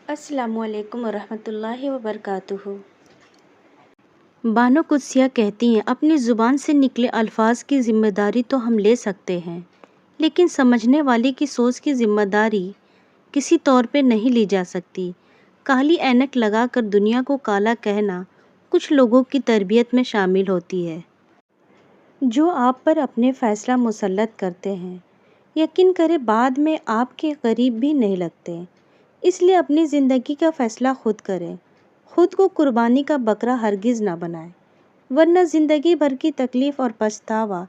السلام علیکم ورحمۃ اللہ وبرکاتہ۔ بانو قدسیہ کہتی ہیں، اپنی زبان سے نکلے الفاظ کی ذمہ داری تو ہم لے سکتے ہیں، لیکن سمجھنے والے کی سوچ کی ذمہ داری کسی طور پہ نہیں لی جا سکتی۔ کالی اینک لگا کر دنیا کو کالا کہنا کچھ لوگوں کی تربیت میں شامل ہوتی ہے، جو آپ پر اپنے فیصلہ مسلط کرتے ہیں۔ یقین کریں بعد میں آپ کے قریب بھی نہیں لگتے۔ اس لیے اپنی زندگی کا فیصلہ خود کریں، خود کو قربانی کا بکرا ہرگز نہ بنائیں، ورنہ زندگی بھر کی تکلیف اور پچھتاوا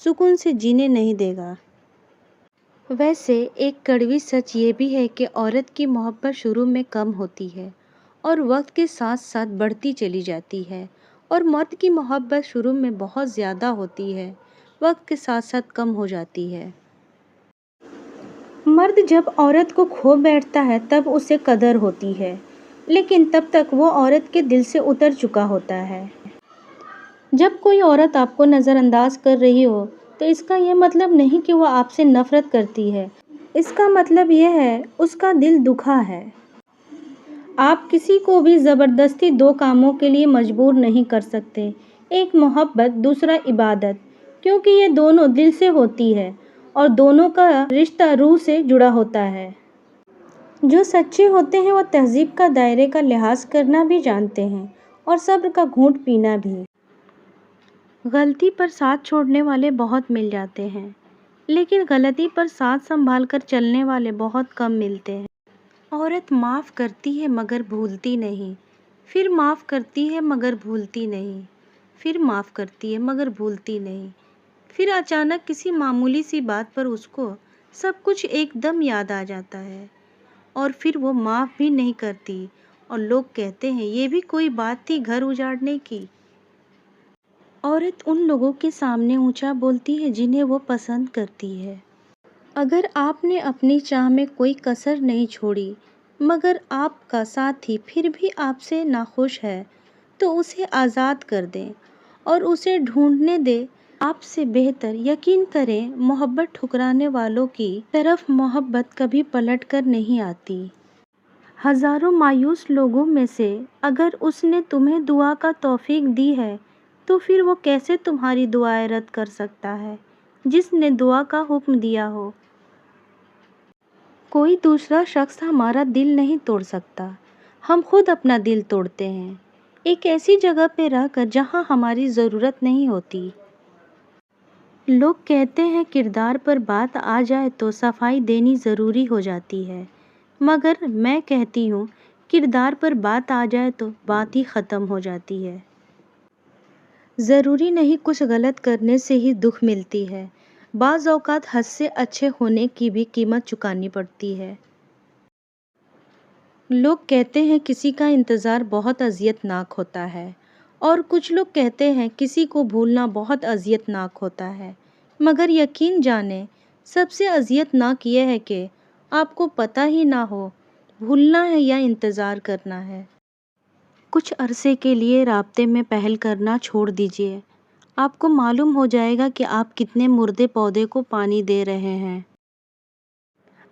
سکون سے جینے نہیں دے گا۔ ویسے ایک کڑوی سچ یہ بھی ہے کہ عورت کی محبت شروع میں کم ہوتی ہے اور وقت کے ساتھ ساتھ بڑھتی چلی جاتی ہے، اور مرد کی محبت شروع میں بہت زیادہ ہوتی ہے، وقت کے ساتھ ساتھ کم ہو جاتی ہے۔ مرد جب عورت کو کھو بیٹھتا ہے تب اسے قدر ہوتی ہے، لیکن تب تک وہ عورت کے دل سے اتر چکا ہوتا ہے۔ جب کوئی عورت آپ کو نظر انداز کر رہی ہو تو اس کا یہ مطلب نہیں کہ وہ آپ سے نفرت کرتی ہے، اس کا مطلب یہ ہے اس کا دل دکھا ہے۔ آپ کسی کو بھی زبردستی دو کاموں کے لیے مجبور نہیں کر سکتے، ایک محبت، دوسرا عبادت، کیونکہ یہ دونوں دل سے ہوتی ہے اور دونوں کا رشتہ روح سے جڑا ہوتا ہے۔ جو سچے ہوتے ہیں وہ تہذیب کا دائرے کا لحاظ کرنا بھی جانتے ہیں اور صبر کا گھونٹ پینا بھی۔ غلطی پر ساتھ چھوڑنے والے بہت مل جاتے ہیں، لیکن غلطی پر ساتھ سنبھال کر چلنے والے بہت کم ملتے ہیں۔ عورت معاف کرتی ہے مگر بھولتی نہیں، پھر معاف کرتی ہے مگر بھولتی نہیں، پھر معاف کرتی ہے مگر بھولتی نہیں، پھر اچانک کسی معمولی سی بات پر اس کو سب کچھ ایک دم یاد آ جاتا ہے، اور پھر وہ معاف بھی نہیں کرتی، اور لوگ کہتے ہیں یہ بھی کوئی بات تھی گھر اجاڑنے کی۔ عورت ان لوگوں کے سامنے اونچا بولتی ہے جنہیں وہ پسند کرتی ہے۔ اگر آپ نے اپنی چاہ میں کوئی کسر نہیں چھوڑی، مگر آپ کا ساتھی پھر بھی آپ سے ناخوش ہے تو اسے آزاد کر دیں اور اسے ڈھونڈنے دیں آپ سے بہتر۔ یقین کریں محبت ٹھکرانے والوں کی طرف محبت کبھی پلٹ کر نہیں آتی۔ ہزاروں مایوس لوگوں میں سے اگر اس نے تمہیں دعا کا توفیق دی ہے تو پھر وہ کیسے تمہاری دعائیں رد کر سکتا ہے جس نے دعا کا حکم دیا ہو۔ کوئی دوسرا شخص ہمارا دل نہیں توڑ سکتا، ہم خود اپنا دل توڑتے ہیں، ایک ایسی جگہ پہ رہ کر جہاں ہماری ضرورت نہیں ہوتی۔ لوگ کہتے ہیں کردار پر بات آ جائے تو صفائی دینی ضروری ہو جاتی ہے، مگر میں کہتی ہوں کردار پر بات آ جائے تو بات ہی ختم ہو جاتی ہے۔ ضروری نہیں کچھ غلط کرنے سے ہی دکھ ملتی ہے، بعض اوقات حد سے اچھے ہونے کی بھی قیمت چکانی پڑتی ہے۔ لوگ کہتے ہیں کسی کا انتظار بہت اذیت ناک ہوتا ہے، اور کچھ لوگ کہتے ہیں کسی کو بھولنا بہت اذیت ناک ہوتا ہے، مگر یقین جانیں سب سے اذیت ناک یہ ہے کہ آپ کو پتہ ہی نہ ہو بھولنا ہے یا انتظار کرنا ہے۔ کچھ عرصے کے لیے رابطے میں پہل کرنا چھوڑ دیجیے، آپ کو معلوم ہو جائے گا کہ آپ کتنے مردے پودے کو پانی دے رہے ہیں۔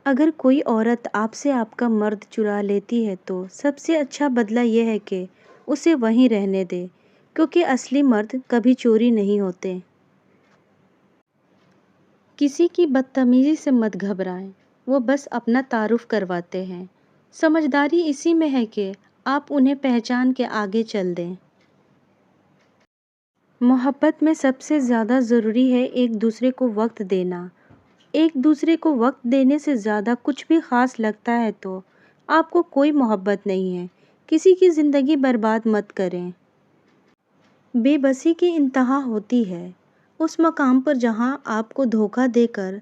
اگر کوئی عورت آپ سے آپ کا مرد چرا لیتی ہے تو سب سے اچھا بدلہ یہ ہے کہ اسے وہیں رہنے دے، کیونکہ اصلی مرد کبھی چوری نہیں ہوتے۔ کسی کی بدتمیزی سے مت گھبرائیں، وہ بس اپنا تعارف کرواتے ہیں۔ سمجھداری اسی میں ہے کہ آپ انہیں پہچان کے آگے چل دیں۔ محبت میں سب سے زیادہ ضروری ہے ایک دوسرے کو وقت دینا۔ ایک دوسرے کو وقت دینے سے زیادہ کچھ بھی خاص لگتا ہے تو آپ کو کوئی محبت نہیں ہے۔ کسی کی زندگی برباد مت کریں۔ بے بسی کی انتہا ہوتی ہے اس مقام پر جہاں آپ کو دھوکہ دے کر،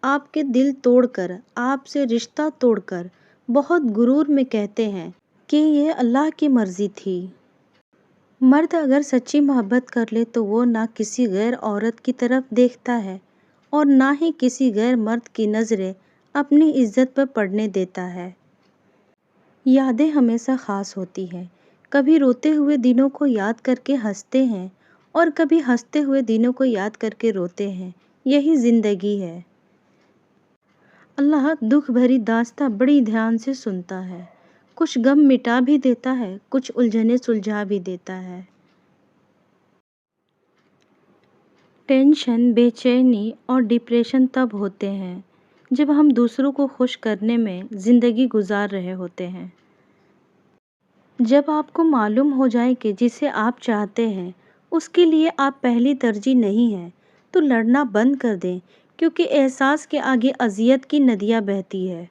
آپ کے دل توڑ کر، آپ سے رشتہ توڑ کر بہت غرور میں کہتے ہیں کہ یہ اللہ کی مرضی تھی۔ مرد اگر سچی محبت کر لے تو وہ نہ کسی غیر عورت کی طرف دیکھتا ہے اور نہ ہی کسی غیر مرد کی نظریں اپنی عزت پر پڑنے دیتا ہے۔ یادیں ہمیشہ خاص ہوتی ہیں، کبھی روتے ہوئے دنوں کو یاد کر کے ہنستے ہیں اور کبھی ہنستے ہوئے دنوں کو یاد کر کے روتے ہیں، یہی زندگی ہے۔ اللہ دکھ بھری داستاں بڑی دھیان سے سنتا ہے، کچھ غم مٹا بھی دیتا ہے، کچھ الجھنیں سلجھا بھی دیتا ہے۔ ٹینشن، بے چینی اور ڈپریشن تب ہوتے ہیں جب ہم دوسروں کو خوش کرنے میں زندگی گزار رہے ہوتے ہیں۔ جب آپ کو معلوم ہو جائے کہ جسے آپ چاہتے ہیں اس کے لیے آپ پہلی ترجیح نہیں ہیں، تو لڑنا بند کر دیں، کیونکہ احساس کے آگے اذیت کی ندیاں بہتی ہے۔